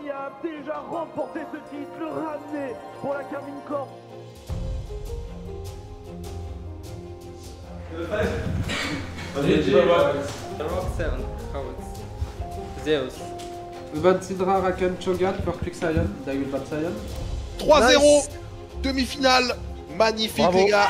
incroyable, déjà remporté ce titre, le ramener pour la Carmine Corp. Rock 7, Howitz. Zeus. Sidra Raken Chogat pour Quicksayan, David Batsayan. 3-0, Nice. demi-finale. Magnifique Bravo. les gars.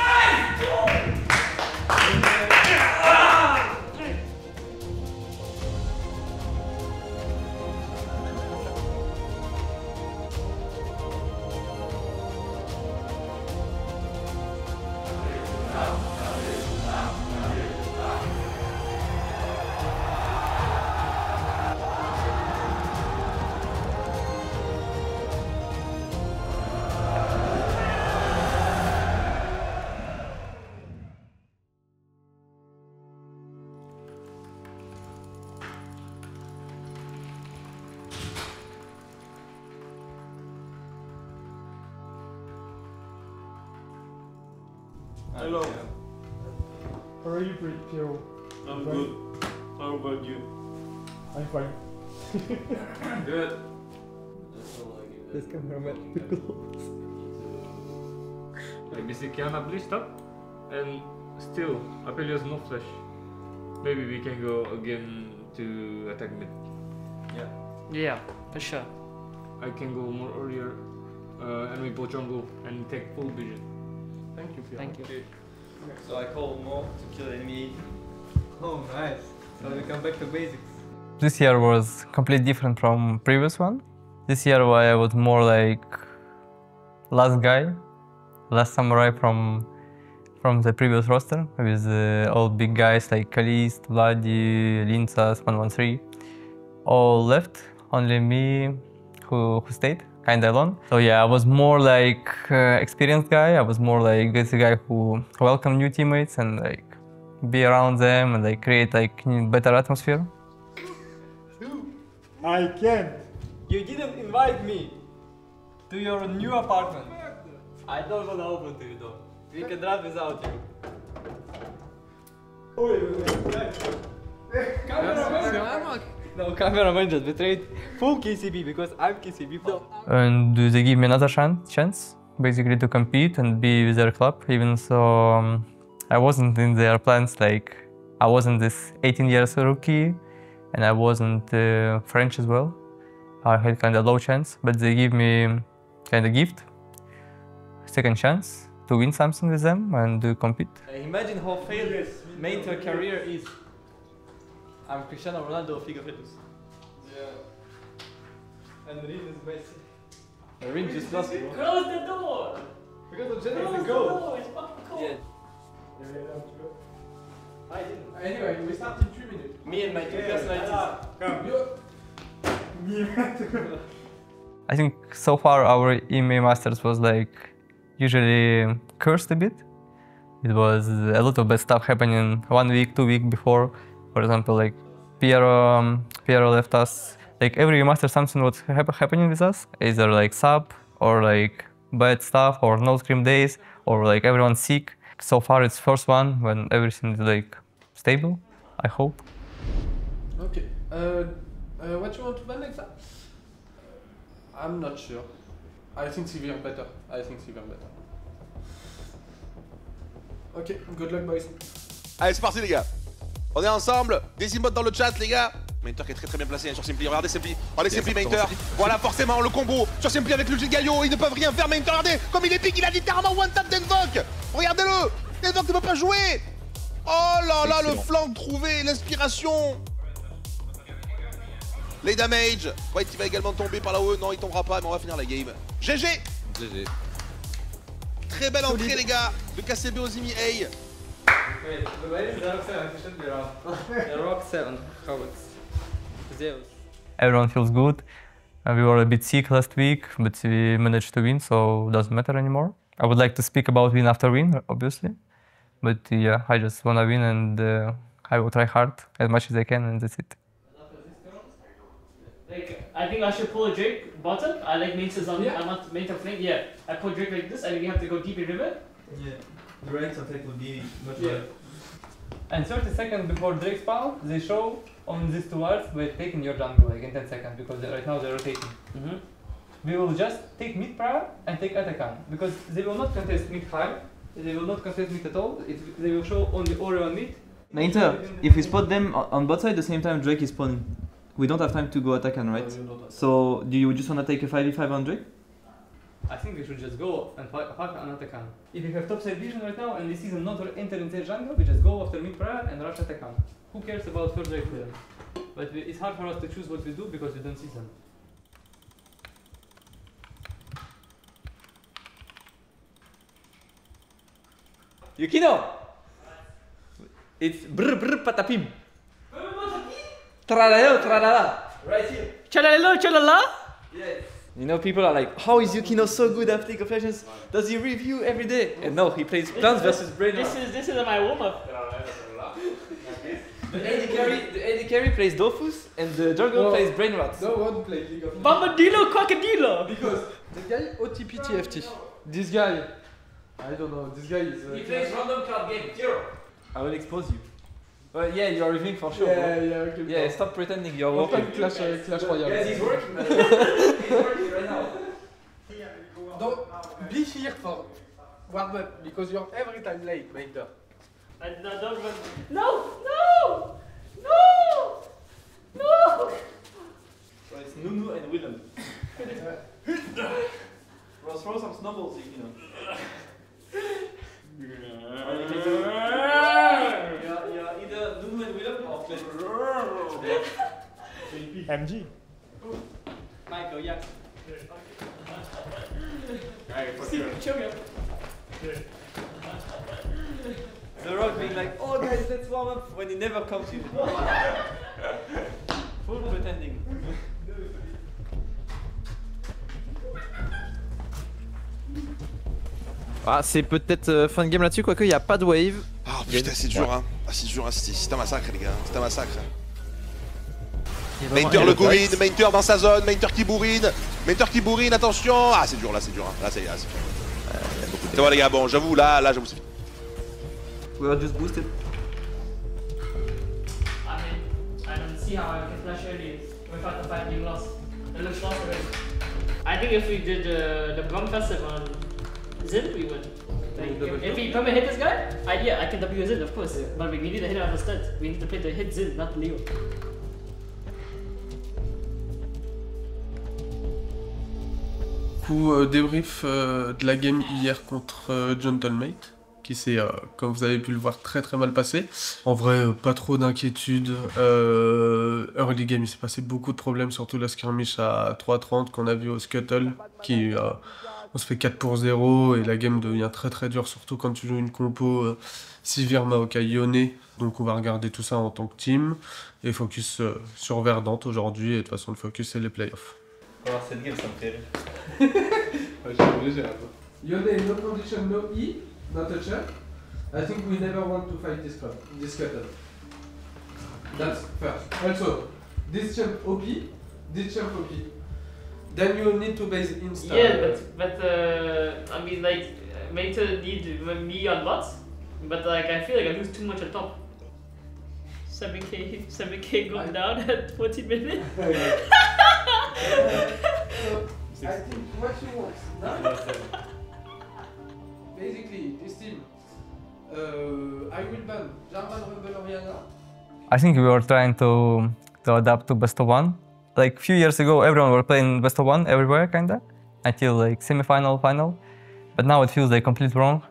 Hello. How are you, Piero? I'm good. How about you? I'm fine. Good. This cameraman too close. Like this Kiana bleached up and still Apelios no flash. Maybe we can go again to attack mid. Yeah, for sure. I can go more earlier and we go jungle and take full vision. Thank you, Piero. Thank you. So I call Mo to kill enemy. Oh, nice. So we come back to basics. This year was completely different from previous one. This year I was more like last guy, last samurai from the previous roster with all big guys like Kalist, Vladi, Linsas, 113. All left, only me who stayed, kinda alone. So yeah, I was more like experienced guy. I was more like this guy who welcome new teammates and like be around them and like create like better atmosphere. I can't. You didn't invite me to your new apartment. I don't want to open to you though. We can drive without you. No, cameraman just betrayed full KCB because I'm KCB. And they give me another chance, basically to compete and be with their club, even so I wasn't in their plans. Like I wasn't this 18 years rookie and I wasn't French as well. I had kind of low chance, but they give me kind of gift, second chance to win something with them and to compete. Imagine how failed made her career is. I'm Cristiano Ronaldo of Liga Fitness. Yeah. And Rin is Messi. Rin just lost. Close the door! Because of Jenny, go. It's fucking cold. Yeah. I didn't. Anyway, we start in 3 minutes. Me and my two personalities. I think so far our EMEA Masters was like usually cursed a bit. It was a lot of bad stuff happening 1 week, 2 weeks before. For example, like Piero left us. Like every master something was happening with us, either like sub or like bad stuff or no scrim days or like everyone's sick. So far it's first one when everything is like stable, I hope. Okay. What you want to ban next time? I'm not sure. I think Sylvian better. Ok, good luck boys. Allez, c'est parti les gars. On est ensemble. Des emotes dans le chat les gars. Mainter qui est très bien placé hein, sur Simply. Regardez Simply. Regardez Simply Mainter. Voilà forcément le combo sur Simply avec le G Galio. Ils ne peuvent rien faire Mainter. Regardez comme il est pique. Il a littéralement one tap d'Invoke. Regardez-le. Invoke ne peut pas jouer. Oh là là, le flank trouvé. L'inspiration. Les damage. White il va également tomber par là-haut. Non, il tombera pas, mais on va finir la game. GG. GG. Très belle entrée les gars de KCB Ozimi A. Wait, where is the Rock 7? It should be around. The Rock 7, Howitz. Zeus. Everyone feels good. We were a bit sick last week, but we managed to win, so it doesn't matter anymore. I would like to speak about win after win, obviously. But yeah, I just want to win and I will try hard as much as I can and that's it. Like, I think I should pull a Drake bottom. I like main on I want main top flank. Yeah, I pull Drake like this. I think you have to go deep in river. Yeah, the ranks of it would be much better. And 30 seconds before Drake spawn, they show on these two wards we're taking your jungle like in 10 seconds because right now they're rotating. We will just take mid prior and take Atakan because they will not contest mid high, they will not contest mid at all, they will show only Ori on mid. Mainter, if we spot them on bot side at the same time Drake is spawning, we don't have time to go Atakan, right? So do you just wanna take a 5v5 on Drake? I think we should just go and fight on Atakan. If you have topside vision right now and we see them not enter in their jungle, we just go after mid prior and rush Atakan. Who cares about further clearance? But it's hard for us to choose what we do because we don't see them. Yukino! It's brr brr patapim. Tralala, tralala. Right here. Chalala, chalala. Yes. You know, people are like, how is Yukino so good at League of Legends? Does he review every day? And no, he plays Plants vs Brainrot. This is my warm up. The AD carry plays Dofus and the jungle plays Brainrot. No one plays League of Legends. Bombadillo, crocodilo. Because the guy OTP TFT. This guy, I don't know, this guy is... He plays random card game, zero. I will expose you. Well, yeah, you are reviewing for sure. Yeah, bro. yeah, okay. Yeah, stop pretending you're Open working. Clash Royale. Yes, he's working, man. He's working right now. Don't be here for warm up because you're every time late, Mainter. No! So it's Nunu and Willem. Throw some snowballs, you know. Yeah, either Nunu and Willem or Flynn. MG. Michael, yeah. The Rock being like, oh guys, let's warm up when he never comes to you. Full pretending. Ah, c'est peut-être fin de game là-dessus, quoique il n'y a pas de wave. Ah putain, c'est dur, hein. Ah, c'est dur, hein. C'est un massacre, les gars. C'est un massacre. Mainter le bourrine, Mainter dans sa zone, Mainter qui bourrine, attention. Ah, c'est dur, là, c'est dur. Hein. Là, c'est dur. C'est bon, les gars, bon, j'avoue, là, j'avoue, c'est fini. We are just boosted. I mean, I don't see how I can flash early without the fight being lost. It looks lost already. I think if we did the bomb passive on Zin, we would. Like, if we come and hit this guy, I can W Zin, of course. But we need to hit out the stud. We need to play the hit Zin, not Leo. Débrief de la game hier contre Gentlemate, qui s'est, comme vous avez pu le voir, très très mal passé. En vrai, pas trop d'inquiétude. Early game, il s'est passé beaucoup de problèmes, surtout la skirmish à 3:30 qu'on a vu au Scuttle, qui on se fait 4-0 et la game devient très très dure, surtout quand tu joues une compo Sivir, Maokai, Yone. Donc on va regarder tout ça en tant que team et focus sur Verdant aujourd'hui, et de toute façon le focus c'est les playoffs. Oh, cette game, ça me fait rire. Yone, no condition, no E, no toucher. I think we never want to fight this cutter. That's first. Also, this champ OP, this champ OP. Then you need to base insta. Yeah, but I mean, like, Meta need me on bots, but like I feel like I lose too much on top. 7k going down at 14 minutes. So, I think what you want now, basically this team, I will ban Jarvan, Rumble, Orianna. I think we were trying to adapt to best of one. Like few years ago, everyone were playing best of one everywhere, kinda, until like semi-final, final. But now it feels like completely wrong.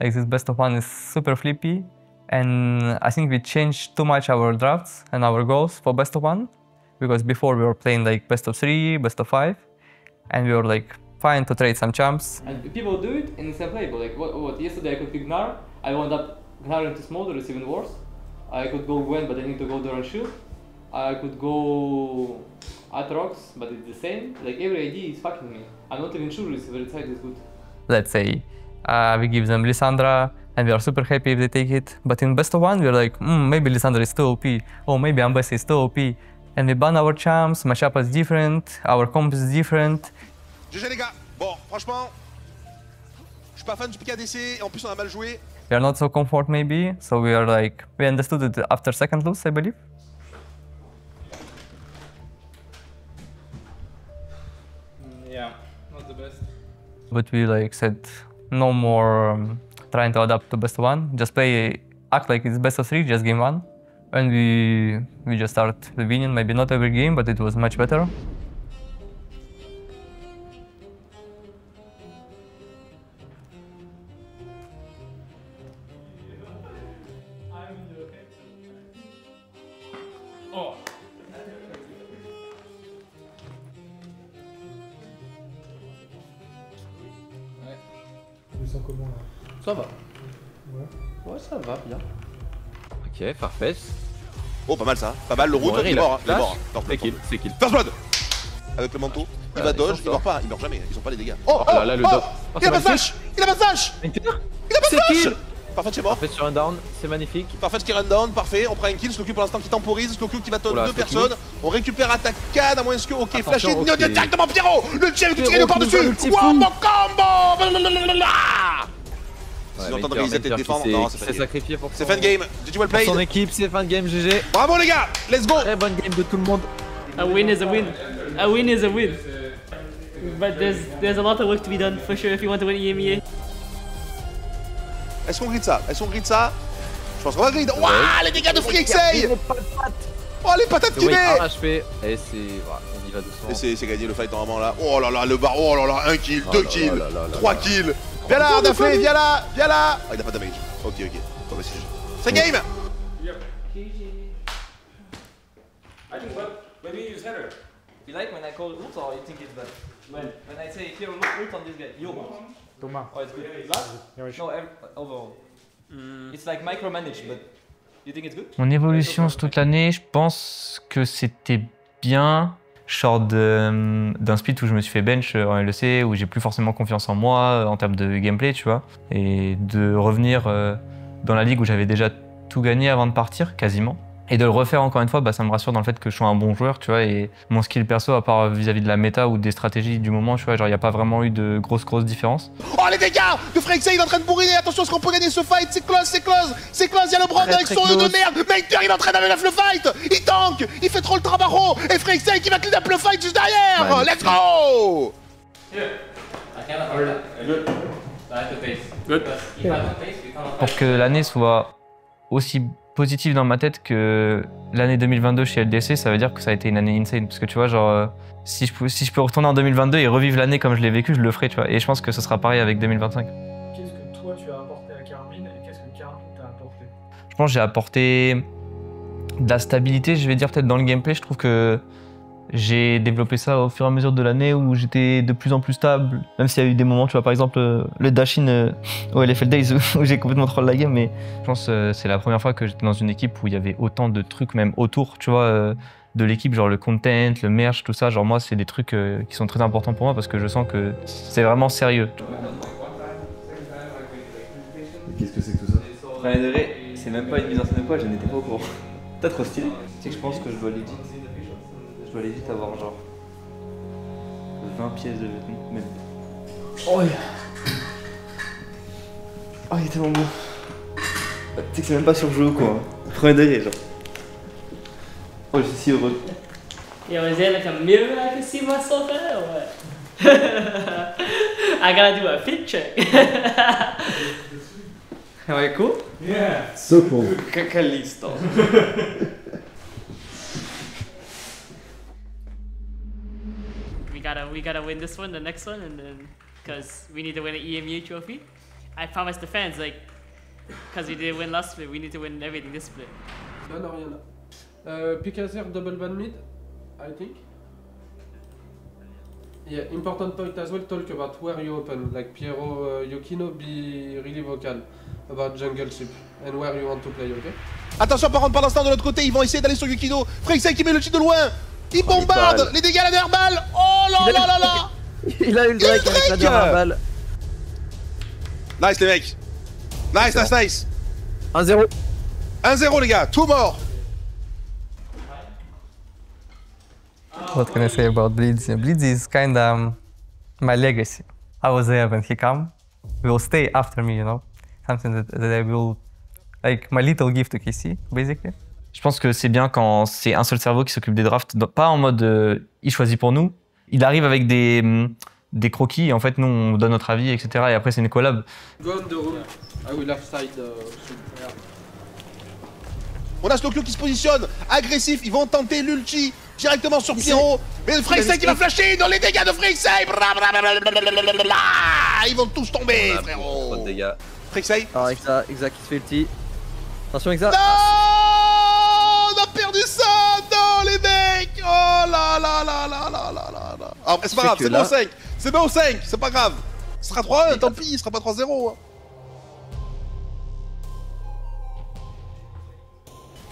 Like this best of one is super flippy, and I think we changed too much our drafts and our goals for best of one, because before we were playing like best of 3, best of 5, and we were like fine to trade some champs. And people do it and it's unplayable. Like what yesterday I could pick Gnar, I wound up Gnar into Smolder, it's even worse. I could go Gwen, but I need to go Doran Shield. I could go Atrox, but it's the same. Like every idea is fucking me. I'm not even sure if the side is good. Let's say we give them Lissandra and we are super happy if they take it. But in best of one, we're like, maybe Lissandra is too OP, or maybe Ambessa is too OP. And we ban our champs, matchup is different, our comp is different. GG les gars, bon franchement, je suis pas fan du PKDC et en plus on a mal joué. we are not so comfort maybe, so we are like, we understood it after second lose, I believe. Yeah, not the best. But we like said, no more trying to adapt to best of one, just play, act like it's best of three, just game one. And we just start winning, maybe not every game, but it was much better. Tu sens comment là? Ça va. Ouais. Ouais, ça va bien. Ok, Farfetch. Oh, pas mal ça. Pas mal le route, il est mort. Il est mort. C'est kill, c'est kill. First blood. Avec le manteau. Il va dodge, il meurt pas. Il meurt jamais. Ils ont pas les dégâts. Oh là, le dodge. Il a pas de flash. Il a pas de flash. Il a pas de flash. Parfait, c'est mort. Parfait sur un down, c'est magnifique. Parfait qui run down, parfait. On prend un kill. Sloku pour l'instant qui temporise. Sloku qui va tonner deux personnes. On récupère Attacan à moins que. Ok, flash in directement Pierrot. Le tien qui tire par-dessus. Wow, mon combo. Ils ont le temps de réaliser et de défendre. Non, c'est sacrifié pour c'est fin de game. GG well played. Son équipe, c'est fin de game, GG. Bravo les gars. Let's go. Très bonne game de tout le monde. A win is a win. A win is a win. But there's a lot of work to be done for sure if you want to win EMEA. Est-ce qu'on grid ça? Est-ce qu'on grid ça? Je pense qu'on va grid. Waouh, les dégâts de Frixey. Oh, les patates tuées. HP. Et c'est... on y va doucement. Et c'est gagné le fight normalement là. Oh là là, le bar. Oh là là, 1 kill, 2 kills, 3 kills. Viens là, Ardaflé, viens là, viens là. Ah, il a pas de damage. Ok. Bon, bah c'est GG. C'est game. I think when we use header, you like when I call ult or you think it's bad? When I say here ult on this guy, yo. Thomas. Oh, it's good. Last? No, overall. It's like micromanaged, but you think it's good? Mon évolution sur toute l'année, je pense que c'était bien. Short d'un split où je me suis fait bench en LEC, où j'ai plus forcément confiance en moi en termes de gameplay, tu vois. Et de revenir dans la ligue où j'avais déjà tout gagné avant de partir, quasiment. Et de le refaire encore une fois, bah, ça me rassure dans le fait que je sois un bon joueur, tu vois. Et mon skill perso, à part vis-à-vis de la méta ou des stratégies du moment, tu vois, genre il n'y a pas vraiment eu de grosses différences. Oh les dégâts de Frixey, il est en train de bourriner. Attention, est-ce qu'on peut gagner ce fight? C'est close, c'est close. C'est close, il y a le Brand avec son E de merde. Mater, il est en train d'aller le fight. Il tank, il fait trop le trabarro. Et Frixey qui va clean up le fight juste derrière. Let's go. Pour que l'année soit aussi positive dans ma tête que l'année 2022 chez LDC, ça veut dire que ça a été une année insane. Parce que tu vois, genre, si je peux retourner en 2022 et revivre l'année comme je l'ai vécu, je le ferai, tu vois. Et je pense que ce sera pareil avec 2025. Qu'est-ce que toi tu as apporté à Karmine et qu'est-ce que Karmine t'a apporté? Je pense que j'ai apporté de la stabilité, je vais dire peut-être dans le gameplay. Je trouve que j'ai développé ça au fur et à mesure de l'année où j'étais de plus en plus stable. Même s'il y a eu des moments, tu vois, par exemple, le dash-in au LFL Days où j'ai complètement troll la game, mais je pense que c'est la première fois que j'étais dans une équipe où il y avait autant de trucs même autour, tu vois, de l'équipe, genre le content, le merch, tout ça. Genre moi, c'est des trucs qui sont très importants pour moi parce que je sens que c'est vraiment sérieux. Qu'est-ce que c'est que tout ça? Premier degré, c'est même pas une mise en scène de quoi, je n'étais pas au courant. T'as trop stylé. Tu sais que je pense que je dois legit. Je dois legit avoir genre 20 pièces de vêtements, même. Oh, oh, il est tellement beau. Tu sais que c'est même pas surjoué ou quoi. Hein. Premier degré, genre. Oh, je suis si heureux. Yo, is there like a mirror I can see myself in or what? I gotta do a fit check. Ouais, cool? Yeah! So cool. Cacalisto. We gotta win this one, the next one, and then because we need to win an EMEA trophy. I promised the fans, like, because we didn't win last split, we need to win everything this split. Là, non, rien là. Picazer double ban mid, I think. Yeah, important point as well, talk about where you open. Like Piero Yukino, be really vocal about jungle ship and where you want to play, ok? Attention, par contre, par l'instant, de l'autre côté, ils vont essayer d'aller sur Yukino. Frixey qui met le tir de loin. Il bombarde les dégâts à la dernière balle. Oh là là là là. Il a eu le Drake avec la dernière balle. Nice les mecs. Nice, nice, nice. 1-0. 1-0 les gars, tout mort. What can I say about Blitzy? Blitzy is kinda my legacy. I was there when he came. He will stay after me, you know. something that I will, like my little gift to KC, basically. Je pense que c'est bien quand c'est un seul cerveau qui s'occupe des drafts, pas en mode il choisit pour nous. Il arrive avec des croquis et en fait nous on donne notre avis, etc. Et après c'est une collab. Go on the room. I will have side. On a Slowcure qui se positionne, agressif, ils vont tenter l'ulti directement sur Pyro. Mais Frexey qui va flasher dans les dégâts de Frexey. Ils vont tous tomber, frérot. Trop de dégâts. Frexey. Alors Exa qui se fait ulti. Attention Exa. Non, on a perdu ça. Non les mecs. Oh là là là là là là là là. Après c'est pas grave, c'est bon 5. C'est bon 5, c'est pas grave. Ce sera 3-1, tant pis, il sera pas 3-0.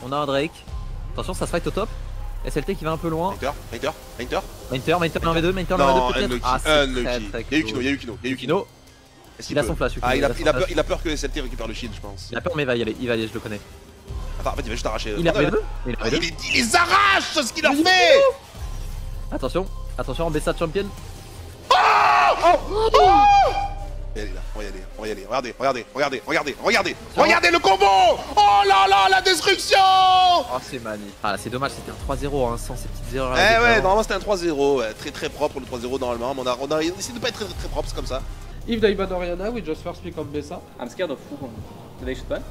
On a un Drake. Attention, ça se fight au top. SLT qui va un peu loin. Mainter 1v2, Mainter 1v2 peut-être. Ah, il y a Yukino. Il a son flash. Il a peur que SLT récupère le shield, je pense. Il a peur, mais il va y aller, je le connais. Attends, en fait, il va juste arracher. Il a V2. Il les arrache, c'est ce qu'il leur fait. Attention, en Bessa Champion. On va y aller. Regardez le combo. Oh là là, la destruction. Oh, c'est magnifique. Ah, c'est dommage, c'était un 3-0 hein, sans ces petites erreurs. Ouais, normalement c'était un 3-0. Très propre le 3-0 normalement. Mais on a essayé de pas être très propre, c'est comme ça. If they ban Orianna, we just first pick up Bessa. I'm scared of who. Do they should ban?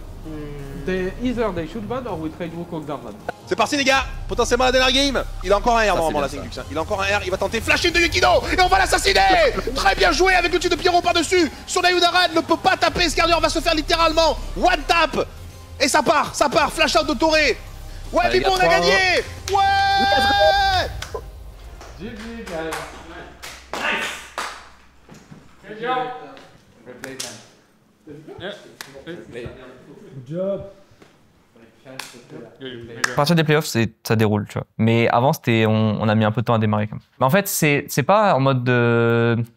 Either they should ban or we trade Wukong Darman. C'est parti les gars, potentiellement la dernière game. Il a encore un R normalement la Singux. Il a encore un R, il va tenter flasher de Yukino et on va l'assassiner. Très bien joué avec le tir de Pyro par-dessus. Sur Nayudaran, ne peut pas taper, Skarner va se faire littéralement one tap. Et ça part, flash out de Toré. Ouais, Bibo, on a gagné. Ouais. GG guys. Nice. Good job. Good job. À partir des playoffs, ça déroule, tu vois. Mais avant, on a mis un peu de temps à démarrer quand même. Mais en fait, c'est pas en mode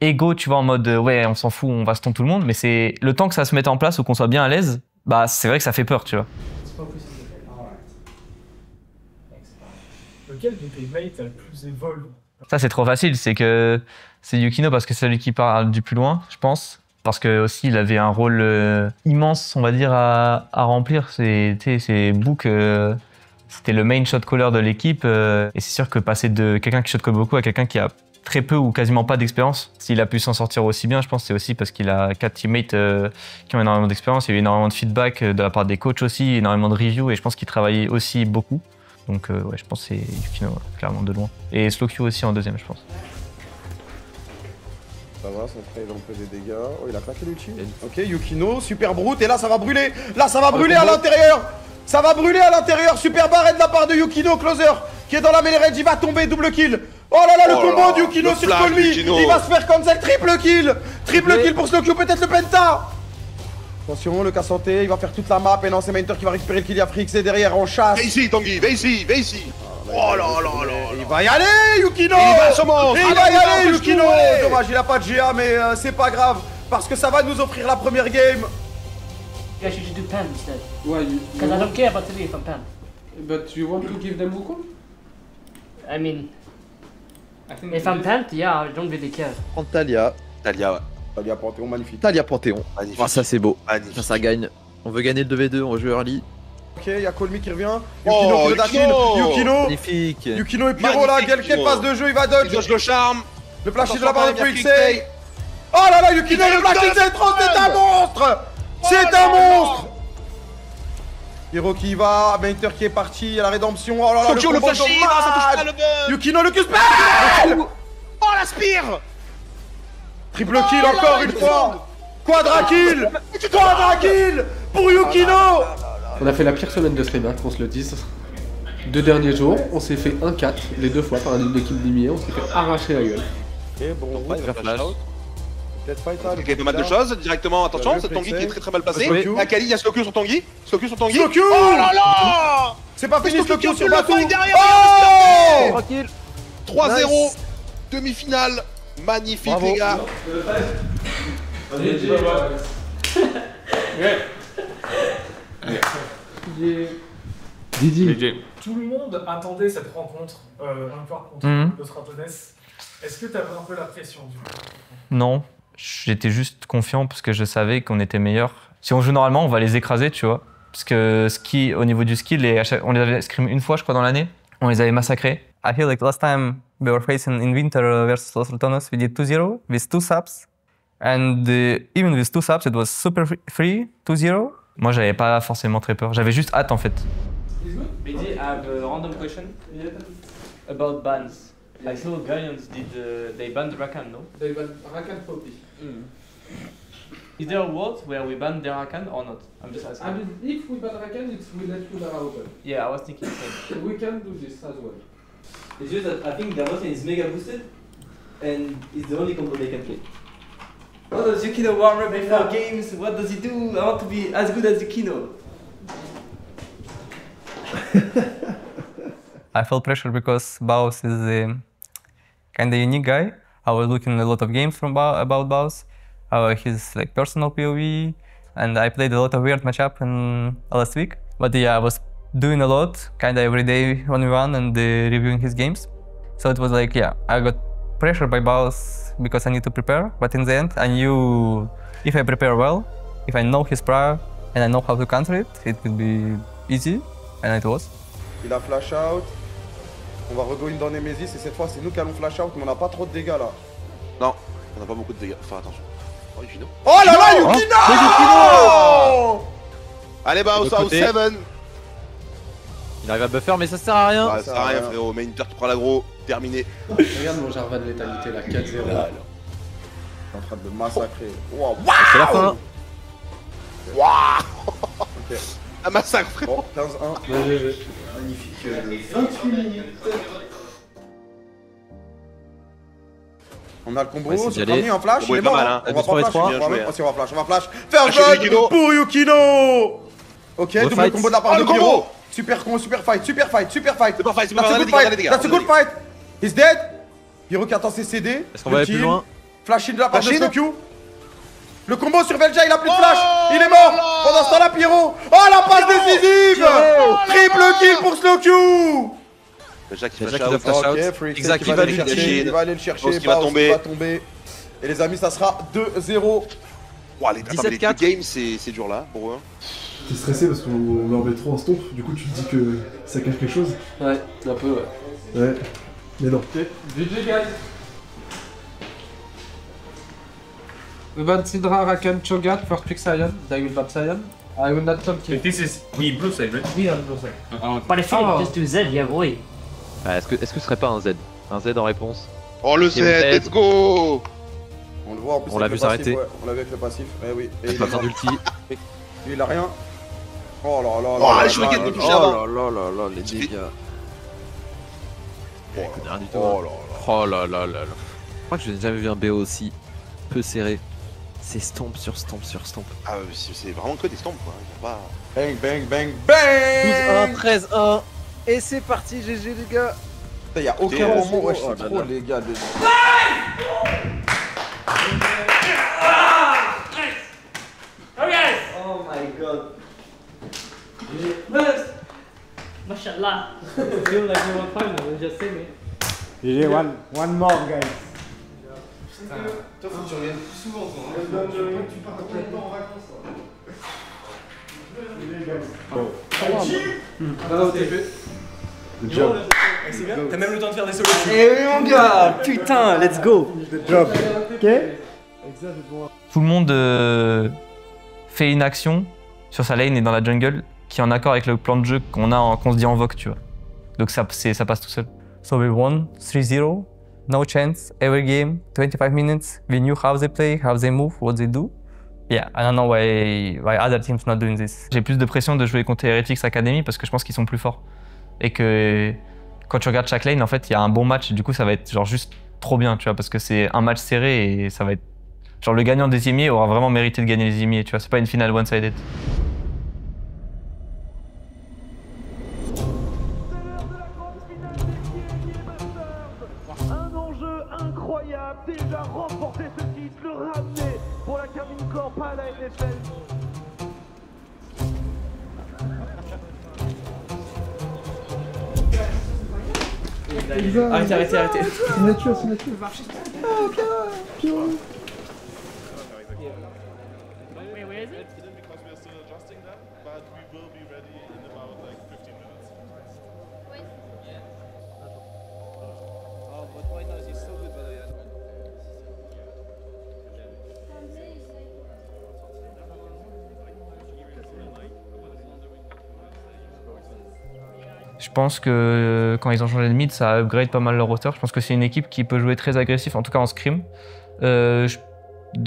ego, tu vois, en mode ouais, on s'en fout, on va se tomber tout le monde, mais c'est le temps que ça se mette en place ou qu'on soit bien à l'aise, bah c'est vrai que ça fait peur, tu vois. C'est pas possible. Lequel de tes mates a le plus évolué? Ça, c'est trop facile, c'est Yukino parce que c'est celui qui parle du plus loin, je pense. Parce que aussi il avait un rôle immense, on va dire, à remplir. C'est Book, c'était le main shot caller de l'équipe. Et c'est sûr que passer de quelqu'un qui shot call beaucoup à quelqu'un qui a très peu ou quasiment pas d'expérience, s'il a pu s'en sortir aussi bien, je pense que c'est aussi parce qu'il a 4 teammates qui ont énormément d'expérience. Il y a eu énormément de feedback de la part des coachs aussi, énormément de reviews, et je pense qu'il travaillait aussi beaucoup. Donc ouais, je pense que c'est Yukino, clairement de loin. Et Slowcure aussi en deuxième, je pense. Ça va, son trade un peu des dégâts. Oh, il a claqué l'ulti. Ok, Yukino, super brute. Et là, ça va brûler. Là, ça va brûler à l'intérieur. Ça va brûler à l'intérieur. Super barret de la part de Yukino, closer, qui est dans la mêlée range. Il va tomber, double kill. Oh là là, le combo de Yukino sur Colby. Il va se faire cancel, triple kill. Triple kill pour Slowcure, peut-être le penta. Attention, le cas santé, il va faire toute la map. Et non, c'est Mainter qui va récupérer le kill. Il y a Frix et derrière en chasse. Va ici, Tanguy, va ici. Oh là là là. Il va y aller, Yukino. Il va y aller, Yukino. Dommage, il a pas de GA, mais c'est pas grave. Parce que ça va nous offrir la première game. You guys should just do pen instead. Why? Because I don't care about Tilly if I'm pen. But you want to give them Wukong? I mean, if I'm pent, yeah, I don't really care. Prends Talia. Ouais. Talia Panthéon, magnifique. Talia Panthéon. Magnifique. Ah, ça c'est beau. Magnifique. Ça gagne. On veut gagner le 2v2, on va jouer early. Ok, il y a Colmy qui revient. Yukino qui le dash in. Yukino. Magnifique. Yukino et Pyro là, quel passe de jeu, il va dodge. Il dodge le charme. Le flash de la barre de Frixey. Oh là là, Yukino, le flash c'est trop, c'est un monstre. C'est un monstre. Pyro qui y va, Mainter qui est parti à la rédemption. Oh là là, le flash, ça touche pas le buzz. Yukino, le Q-spell. Oh la spire. Triple kill encore une fois. Quadra-kill. Quadra-kill pour Yukino. On a fait la pire semaine de stream, qu'on se le dise. 2 derniers jours, on s'est fait 1-4 les 2 fois par une équipe d'Imier, on s'est fait arracher la gueule. Ok, bon, peut-être fight là. Il y a pas mal de choses directement, attention, c'est Tanguy qui est très mal placé. Akali, il y a Slowcure sur Tanguy. Slowcure. Oh là là. C'est pas fini, Slowcure sur Batou. Derrière, oh, tranquille. 3-0, demi-finale. Magnifique les gars. Didi. Tout le monde attendait cette rencontre, encore contre le Stratonès. Est-ce que tu avais un peu la pression du coup? Non, j'étais juste confiant parce que je savais qu'on était meilleur Si on joue normalement, on va les écraser, tu vois. Parce que au niveau du skill, on les avait scrim une fois, je crois, dans l'année. On les avait massacrés. I feel like last time we were facing in winter versus Los Sultanos, we did 2-0 with 2 subs. And even with 2 subs, it was super free, 2-0. Moi, j'avais pas forcément très peur. J'avais juste hâte, en fait. BD, I have a random question about bans. I saw Guardians they banned Rakan, no? They banned Rakan Poppy. Is there a world where we ban the Rakan or not? I'm just asking. I mean, if we ban Rakan, it will let Lunara open. Yeah, I was thinking the same. We can do this as well. It's just that I think their Rakan is mega boosted, and it's the only combo they can play. What does Yukino warm up before games? What does he do? I want to be as good as Yukino. I felt pressure because Baus is a kind of unique guy. I was looking at a lot of games from about Baus, his like personal POV, and I played a lot of weird matchup in last week. But yeah, I was doing a lot, kind of every day 1v1 and reviewing his games. So it was like, yeah, I got pressure by Baus because I need to prepare. But in the end, I knew if I prepare well, if I know his prior and I know how to counter it, it will be easy, and it was. Il a flash out. On va regoin dans Nemesis et cette fois c'est nous qui allons flash out mais on n'a pas trop de dégâts là. Non, on n'a pas beaucoup de dégâts. Enfin attention. Oh Yukino. Oh là là Yukino. Allez Baus out 7. Il arrive à buffer mais ça sert à rien. Ouais, ça sert à rien frérot, mais Inter qui prend l'aggro, terminé. Regarde mon Jarvan de létalité là, 4-0. Il est en train de massacrer. Wow. C'est la fin. Waouh. Ok. Un massacre frérot. Bon, 15-1. Magnifique de 28 minutes. On a le combo, c'est pas mis en flash, il est mort. Hein. On va pas flash, on va flash. Faire un jeu pour Yukino. Ok, double combo de la part de Pyro. Super fight. That's a good fight. He's dead. Pyro qui attend ses CD. Est-ce qu'on va aller plus loin? Flash in de la part de Slowq. Le combo sur Velja, il a plus de flash. Il est mort. Pendant ce temps-là, Pyro. Oh, la passe décisive. Triple kill pour Slowq. Velja qui flash out. Exact, il va aller le chercher. Il va tomber. Et les amis, ça sera 2-0. Les games, c'est dur là pour eux. T'es stressé parce qu'on leur met trop en stomp, du coup tu te dis que ça cache quelque chose? Ouais, un peu, ouais. Ouais, mais non. GG guys. We ban Syndra, Rakan, Cho'Gath, first pick Sion. They will ban Sion. I will not talk to you. This is blue side, right? We are blue side. But if you just do Z, yeah boy. Est-ce que ce serait pas un Z? Un Z en réponse? Oh le Z, let's go. On le voit en plus. On l'a vu s'arrêter. On l'a vu avec le passif, eh oui. Il a pas besoin d'ulti. Lui il a rien. Oh là là là. Oh les shurikens de toucher avant. Oh là là là, les dégâts. Rien du tout. Oh là là là là. Je crois que je n'ai jamais vu un BO aussi peu serré. C'est stomp sur stomp sur stomp. Ah c'est vraiment que des stomps quoi. Pas... Bang bang bang bang. 12-1, 13-1. Et c'est parti GG les gars. Il y a aucun moment où je suis trop les gars. Oh my god. Mashallah. Feel like you won final, just say me. GG, one more guys. Putain, toi faut que tu reviennes plus souvent toi. Tu pars tout le temps en vacances. Bravo TP. Good job. T'as même le temps de faire des solutions. Eh oui mon gars, putain, let's go. Good job. Ok. Tout le monde fait une action sur sa lane et dans la jungle qui est en accord avec le plan de jeu qu'on se dit en vogue, tu vois. Donc ça passe tout seul. So we won 3-0, no chance, every game, 25 minutes. We knew how they play, how they move, what they do. Yeah, I don't know why other teams not doing this. J'ai plus de pression de jouer contre Heretics Academy parce que je pense qu'ils sont plus forts. Et que quand tu regardes chaque lane, en fait, il y a un bon match. Du coup, ça va être genre juste trop bien, tu vois, parce que c'est un match serré et ça va être... Genre le gagnant des IMI aura vraiment mérité de gagner les IMI, tu vois, c'est pas une finale one-sided. Un enjeu incroyable, déjà remporter ce titre, le ramener pour la Carmine Corp à la NFL. Arrêtez. Signature. Wait, where is it? Je pense que quand ils ont changé de mid, ça a upgrade pas mal leur roster. Je pense que c'est une équipe qui peut jouer très agressif, en tout cas en scrim. De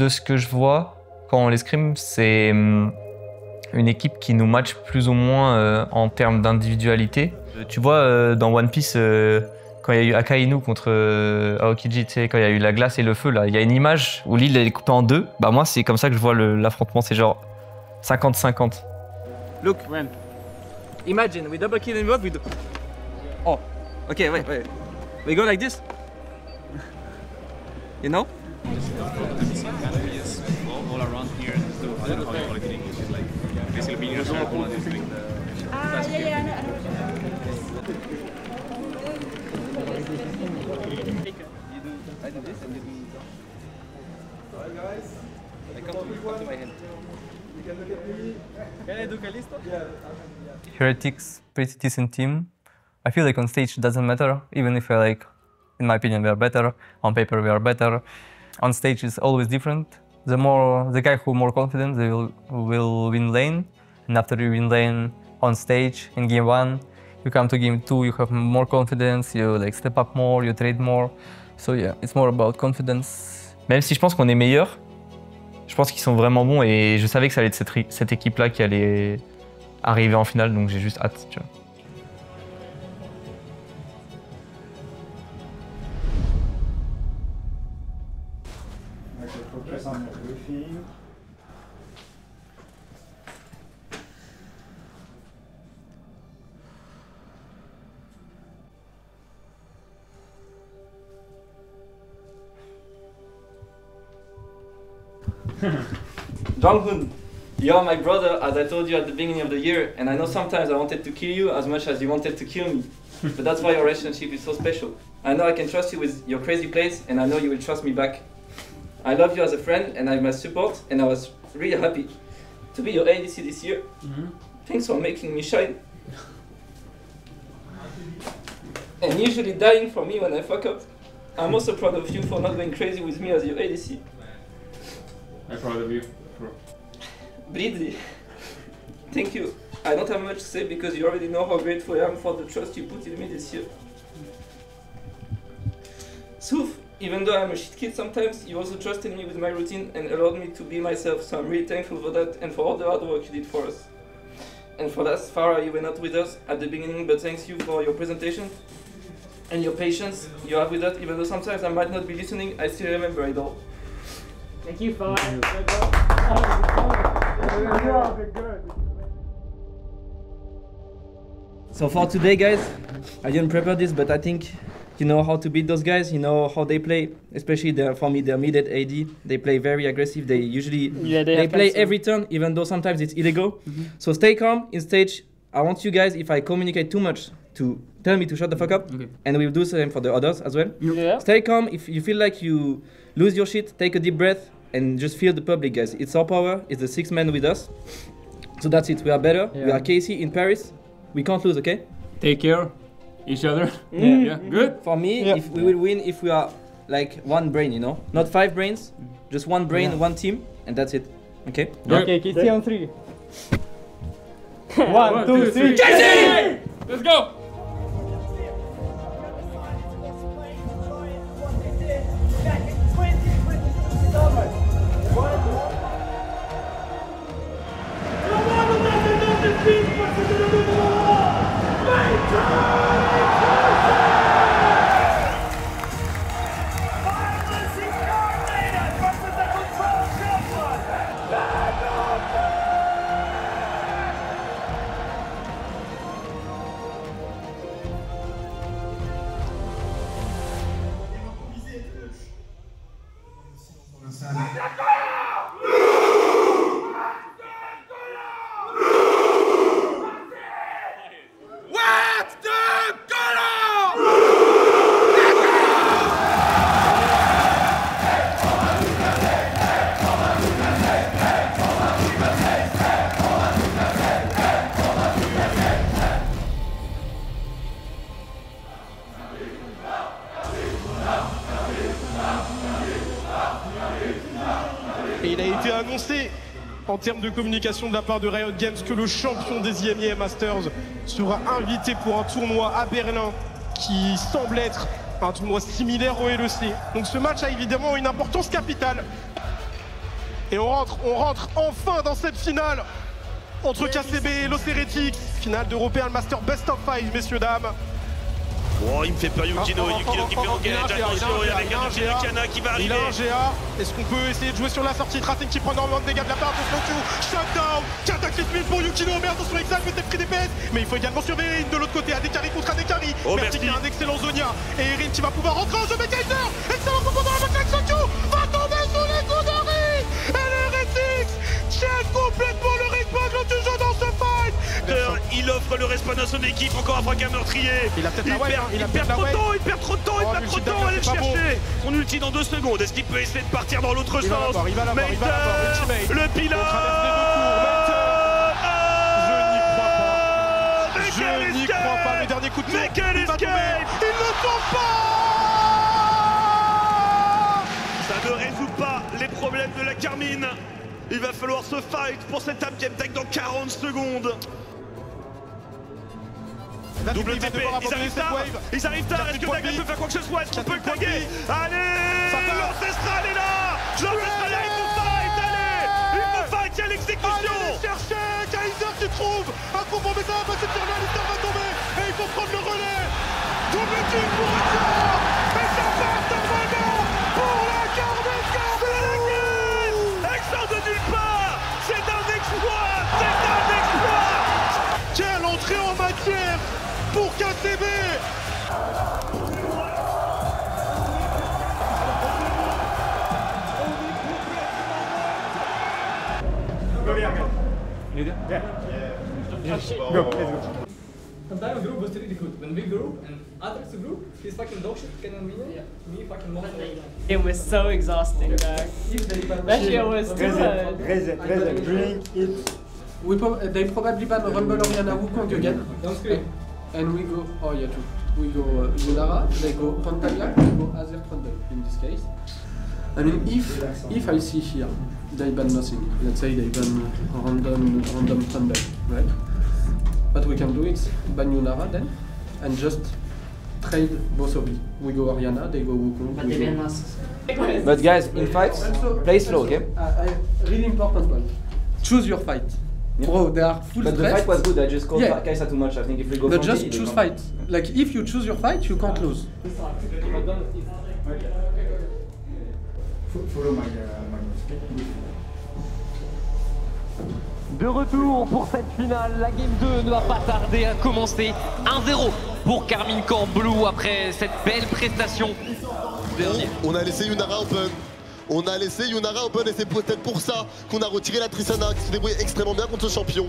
ce que je vois, quand on les scrim, c'est une équipe qui nous match plus ou moins en termes d'individualité. Tu vois, dans One Piece, quand il y a eu Akainu contre Aokiji, tu sais, quand il y a eu la glace et le feu, là, il y a une image où l'île est coupée en deux. Bah moi, c'est comme ça que je vois l'affrontement, c'est genre 50-50. Look, man. Imagine, we double kill him up, we do... Oh, okay, wait. We go like this. You know? All around here, so I don't know how you call it in English. It's like basically being in a circle and just doing the fast kill. I do this and you do... Alright guys, come to my hand. You can look at me. Can I do Callisto? Yeah. Heretics, pretty decent team. I feel like on stage it doesn't matter, even if in my opinion, we are better. On paper, we are better. On stage it's always different. The guy who more confident, they will win lane. And after you win lane on stage in game 1, you come to game 2, you have more confidence, you step up more, you trade more. So yeah, it's more about confidence. Même si je pense qu'on est meilleurs, je pense qu'ils sont vraiment bons et je savais que ça allait être cette équipe-là qui allait arriver en finale, donc j'ai juste hâte, tu vois. Focus on your briefing. Jonghoon, you are my brother, as I told you at the beginning of the year, and I know sometimes I wanted to kill you as much as you wanted to kill me. But that's why our relationship is so special. I know I can trust you with your crazy plays, and I know you will trust me back. I love you as a friend, and I have my support, and I was really happy to be your ADC this year. Thanks for making me shine. And usually dying for me when I fuck up. I'm also proud of you for not going crazy with me as your ADC. I'm proud of you. Bleedy, thank you. I don't have much to say because you already know how grateful I am for the trust you put in me this year. Soof, even though I'm a shit kid sometimes, you also trusted me with my routine and allowed me to be myself, so I'm really thankful for that and for all the hard work you did for us. And for that, Farah, you were not with us at the beginning, but thanks you for your presentation and your patience you have with us, even though sometimes I might not be listening, I still remember it all. Thank you, Farah. So for today, guys, I didn't prepare this, but I think you know how to beat those guys. You know how they play, especially for me, they're mid AD. They play very aggressive. They usually they play every turn, even though sometimes it's illegal. So stay calm in stage. I want you guys, if I communicate too much, to tell me to shut the fuck up, and we'll do the same for the others as well. Stay calm. If you feel like you lose your shit, take a deep breath and just feel the public, guys. It's our power. It's the 6 men with us. So that's it. We are better. We are KC in Paris. We can't lose, okay? Take care each other. Yeah, good. For me, if we will win if we are like one brain, you know? Not 5 brains, just one brain, one team, and that's it. Okay? Okay, KC on 3. 1, 2, 3. KC! Let's go! Et il a été annoncé en termes de communication de la part de Riot Games que le champion des IMEA Masters sera invité pour un tournoi à Berlin qui semble être un tournoi similaire au LEC. Donc ce match a évidemment une importance capitale. Et on rentre enfin dans cette finale entre KCB et Los Heretics. Finale d'European Master Best of 5, messieurs, dames. Oh, il me fait peur Yukino qui fait engage, attention, il y a un Kana qui va arriver. Il a un GA, est-ce qu'on peut essayer de jouer sur la sortie? Tracing qui prend énormément de dégâts de la part de Snowku. Shutdown, cataclysme pour Yukino, mais attention Exal peut-être pris des PS. Mais il faut également surveiller de l'autre côté, Adekari contre Adekari. Oh, Merci, il y a un excellent Zonia. Et Erin qui va pouvoir rentrer en jeu, mais Kaiser, excellent combo dans la bataille, Snowku va tomber sous les coups d'Henry. Et les Heretics tiennent complètement le respawn du jeu dans ce fight. Il offre le respawn à son équipe, encore un fracas meurtrier. Il perd trop de temps, il perd trop de temps, allez le chercher. Son ulti dans 2 secondes, est-ce qu'il peut essayer de partir dans l'autre sens? Il va l'avoir, le pilote. Je n'y crois pas, le dernier coup de pied. Mais quel escape! Il ne tombe pas. Ça ne résout pas les problèmes de la Carmine. Il va falloir se fight pour cette up game tag dans 40 secondes. Double TP, ils arrivent tard, est-ce que Dagan peut faire quoi que ce soit? Est-ce qu'on peut le taguer? Allez, l'Ancestral est là. L'Ancestral est là, il faut fight, il y a l'exécution. Allez chercher, Kaiser qui trouve un combo, mais ça va passer sur lui, Alistair va tomber, et il faut prendre le relais. Double kill pour Alistair, et ça part normalement pour la Carmine Corbeau. Elle sort de nulle part, c'est un exploit, c'est un exploit. Quelle entrée en matière pour KCB. Go, let's go. Sometimes group was really good. When we grew and Atrax grew, he's fucking dog shit, can me fucking monster. It was so exhausting, dog. That shit was too much. Present, drink it. They probably ban Rumble Oriana Wukong again. And we go, oh yeah, true. We go Yunara, they go Pantalia, we go Azer Trundle in this case. I mean, if I see here, they ban nothing. Let's say they ban random Trundle, right? What we can do is ban Yunara then, and just trade both of you. We go Oriana, they go Wukong. But they ban masks. But guys, in fights, play slow, okay? Really important one. Choose your fight. Yeah. Bro, they are full But stressed. the fight was good, I just called Kaisa too much. I think if we go but from just choose fight. Like, if you choose your fight, you can't lose. Follow my De retour pour cette finale, la Game 2 ne va pas tarder à commencer. 1-0 pour Carmine Corp Blue après cette belle prestation. On a laissé Yunara open. On a laissé Yunara open et c'est peut-être pour ça qu'on a retiré la Tristana qui se débrouille extrêmement bien contre ce champion.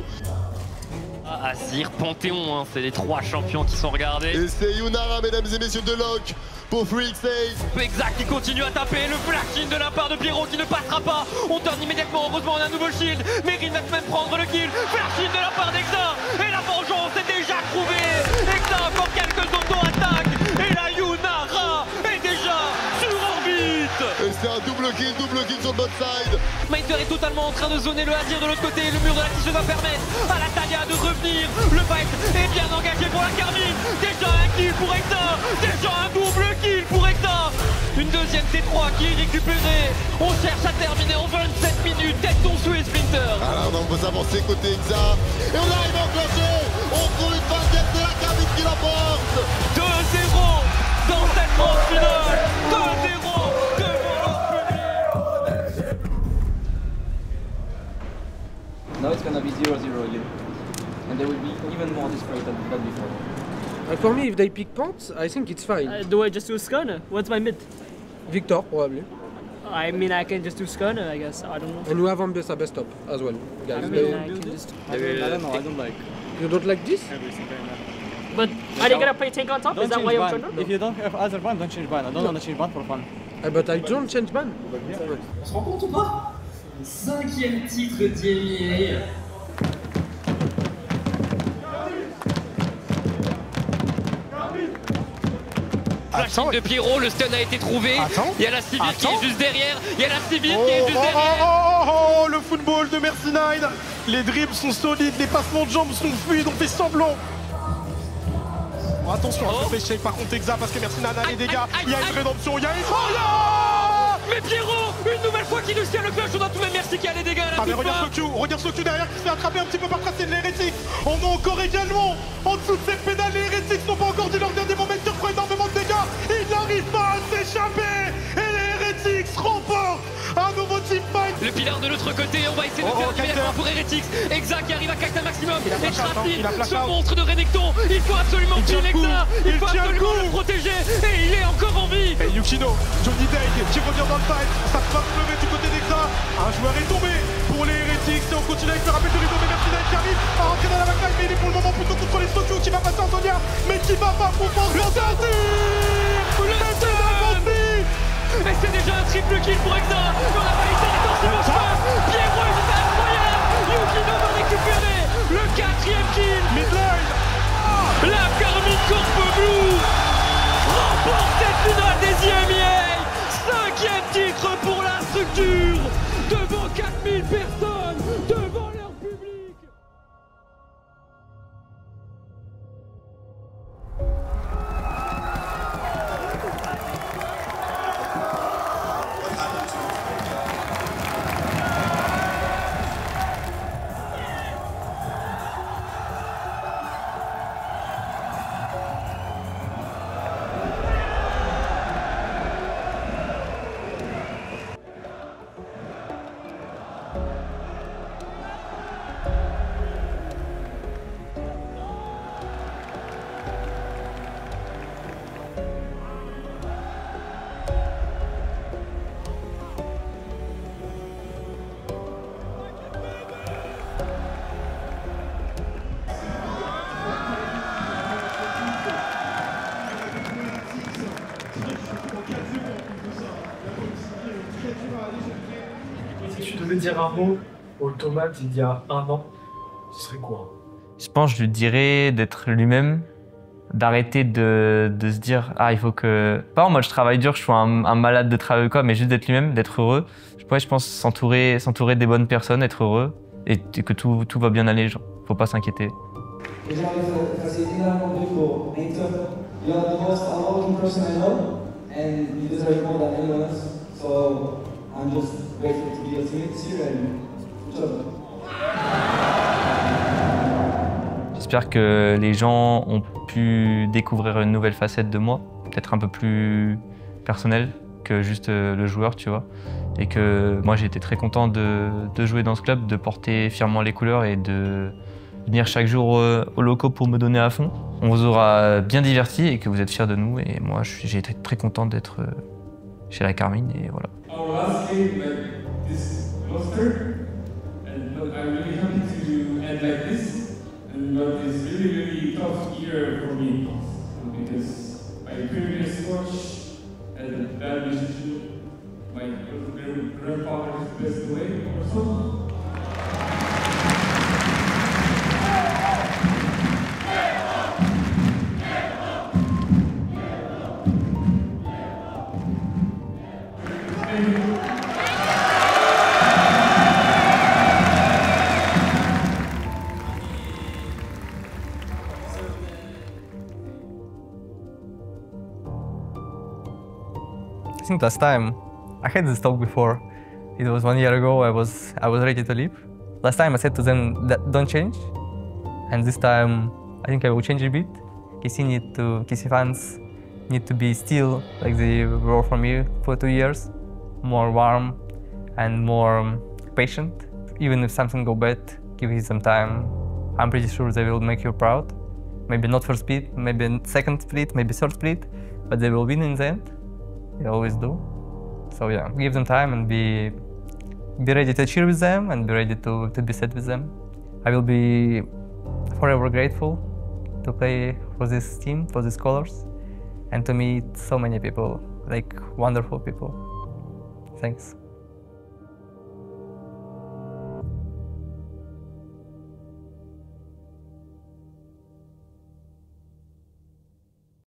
Azir, Panthéon, hein, c'est les 3 champions qui sont regardés. Et c'est Yunara, mesdames et messieurs, de Locke pour Freak Save. Exact, qui continue à taper, le flashing de la part de Pierrot qui ne passera pas. On turn immédiatement, heureusement on a un nouveau shield. Merin va même prendre le kill. Flashing de la part d'Exa. Et la vengeance est déjà trouvée. Exa encore quelques auto-attaques. Et la Yunara est déjà sur orbite. Et c'est un double kill sur le bot side. Maiter est totalement en train de zoner le Azir de l'autre côté. Le mur de la tige va permettre à la Talia de revenir. Le fight est bien engagé pour la Carmine. Déjà un kill pour Exa. Déjà un double kill pour Exa. Une deuxième T3 qui est récupérée. On cherche à terminer en 27 minutes. Tête-ton sous et Splinter. Alors on peut s'avancer côté Exa. Et on arrive en clocher. On trouve une baguette de la Carmine qui l'emporte. 2-0 dans cette grande finale. 2-0 Now it's gonna be 0-0 again. And they will be even more desperate than before. For me, if they pick Pants, I think it's fine. Do I just do Skirner? What's my mid? Victor, probably. I mean, I can just do Skirner, I guess. I don't know. And you have Ambessa best up as well, guys. I mean, I can just... I don't know, I don't like. You don't like this? Everything right now. But are they gonna play tank on top? Don't Is that change why you're ban. trying to? If you don't have other ban, don't change ban. I don't want to change ban for fun. But I don't change ban. On se rend compte ou pas? 5e titre d'IMEA. flashing de Pierrot, le stun a été trouvé. Il y a la civile qui est juste derrière. Il y a la civile qui est juste derrière. Oh, le football de Mercy9. Les dribbles sont solides, les passements de jambes sont fluides, on fait semblant. Oh, attention, on fait shake par contre Exa parce que Mercy9 a les dégâts. Il y a une rédemption, il y a une... Mais Pierrot, une nouvelle fois qui nous tient le clutch, on a tout même Mercy qui a les dégâts à la toute fin. Regarde Sokyu derrière qui se fait attraper un petit peu par tracé de l'Hérétique. On a encore également, en dessous de cette pédale, les Hérétiques n'ont pas encore dit leur dernier moment, qui prend énormément de dégâts. Ils n'arrivent pas à s'échapper. Et les Hérétiques remportent un nouveau teamfight. Le pilar de l'autre côté, on va essayer de faire du meilleur pour Heretics. Exa qui arrive à casser un maximum. Et Tracy, ce monstre de Renekton, il faut absolument tuer Exa. Il faut absolument le protéger. Et il est encore en vie. Et Yukino, Johnny Dake qui revient dans le fight. Ça se va se lever du côté d'Exa. Un joueur est tombé pour les Heretics. Et on continue avec le rappel de Rido, mais Mercy9 qui arrive à rentrer dans la bataille. Mais il est pour le moment plutôt contre les Sokyu qui va passer Antonia. Mais qui va pas pouvoir sortir. Mais c'est déjà un triple kill pour Exa. On a pas été attentif au choix. Pierrot, c'est incroyable. Yukino va récupérer le 4e kill. Midline. La Carmine Corp Blue remporte cette finale des IMEA. 5e titre pour la structure. Devant 4000 personnes. Devant leur public. Si tu devais dire un mot au Tomate il y a 1 an, ce serait quoi? Je pense que je lui dirais d'être lui-même, d'arrêter de se dire « Ah, il faut que… » Pas en mode je travaille dur, je suis un malade de travail ou quoi, mais juste d'être lui-même, d'être heureux. Je pense s'entourer des bonnes personnes, être heureux et que tout va bien aller, genre. Faut pas s'inquiéter. Les gens, c'est énormément dur pour Nature. You are the most hardworking person I know, and you deserve more than anyone else. So I'm just grateful to be your teammate here and good job. J'espère que les gens ont pu découvrir une nouvelle facette de moi, peut-être un peu plus personnelle que juste le joueur, tu vois. Et que moi j'ai été très content de jouer dans ce club, de porter fièrement les couleurs et de venir chaque jour aux locaux pour me donner à fond. On vous aura bien divertis et que vous êtes fiers de nous. Et moi j'ai été très content d'être chez la Carmine et voilà. Our last game like this roster, and I'm really happy to end like this. And but it's really tough year for me because my previous coach had a bad relationship. My grandfather passed away or so. I think last time I had this talk before. It was 1 year ago. I was ready to leave. Last time I said to them that don't change, and this time I think I will change a bit. KC fans need to be still like they were for me for 2 years, more warm and more patient. Even if something go bad, give it some time. I'm pretty sure they will make you proud. Maybe not first split, maybe second split, maybe third split, but they will win in the end. They always do. So yeah, give them time and be ready to cheer with them and be ready to be sad with them. I will be forever grateful to play for this team, for these colors, and to meet so many people, like wonderful people. Thanks.